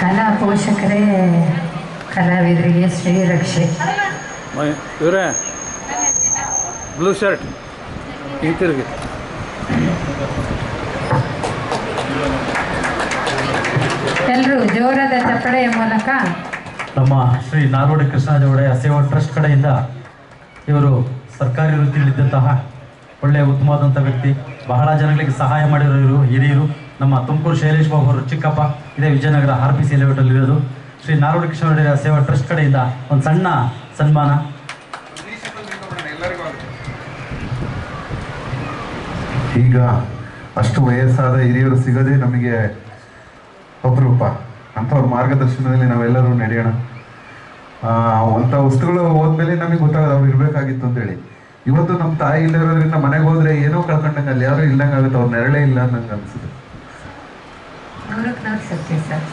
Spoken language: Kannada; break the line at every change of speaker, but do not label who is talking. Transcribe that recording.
ಕಲಾ ಪೋಷಕರೇ ಕಲಾವಿದರಿಗೆ ಶ್ರೀರಕ್ಷೆ.
ಇವರೇ ಬ್ಲೂ ಶರ್ಟ್ ಹಿಂತಿರುಗಿ.
ಎಲ್ಲರೂ ಜೋರಾದ ಚಪ್ಪಡೆಯ ಮೂಲಕ
ನಮ್ಮ ಶ್ರೀ ನಾಲ್ವಡಿ ಕೃಷ್ಣರಾಜ ಒಡೆಯ ಸೇವಾ ಟ್ರಸ್ಟ್ ಕಡೆಯಿಂದ ಇವರು ಸರ್ಕಾರಿ ವೃತ್ತಿಯಲ್ಲಿದ್ದಂತಹ ಒಳ್ಳೆಯ ಉತ್ತಮವಾದಂಥ ವ್ಯಕ್ತಿ, ಬಹಳ ಜನಗಳಿಗೆ ಸಹಾಯ ಮಾಡಿರೋರು ಹಿರಿಯರು. ನಮ್ಮ ತುಮಕೂರು ಶೈಲೇಶ್ ಬಾಬು ಅವರು ಚಿಕ್ಕಪ್ಪ, ಇದೇ ವಿಜಯನಗರ RPC ಲೇಔಟಲ್ಲಿ ಇರೋದು. ಶ್ರೀ ನಾಲ್ವಡಿ ಕೃಷ್ಣರಾಜ ಒಡೆಯ ಸೇವಾ ಟ್ರಸ್ಟ್ ಕಡೆಯಿಂದ ಒಂದು ಸಣ್ಣ ಸನ್ಮಾನ.
ಈಗ ಅಷ್ಟು ವಯಸ್ಸಾದ ಹಿರಿಯರು ಸಿಗೋದೇ ನಮಗೆ ಅಪರೂಪ. ಅಂಥವ್ರ ಮಾರ್ಗದರ್ಶನದಲ್ಲಿ ನಾವೆಲ್ಲರೂ ನಡೆಯೋಣ. ಅಂಥ ವಸ್ತುಗಳು ಹೋದ್ಮೇಲೆ ನಮಗೆ ಗೊತ್ತಾಗೋದು ಅವ್ರು ಇರಬೇಕಾಗಿತ್ತು ಅಂತೇಳಿ. ಇವತ್ತು ನಮ್ಮ ತಾಯಿ ಇಲ್ಲರೋದ್ರಿಂದ ಮನೆಗೆ ಹೋದ್ರೆ ಏನೋ ಕಳ್ಕೊಂಡಂಗೆ, ಅಲ್ಲಿ ಯಾರು ಇಲ್ಲಂಗೆ ಆಗುತ್ತೆ, ಅವ್ರ ನೆರಳೇ ಇಲ್ಲ ಅನ್ನಂಗೆ ಅನ್ಸುತ್ತೆ.
ಸತ್ಯ ಸರ್.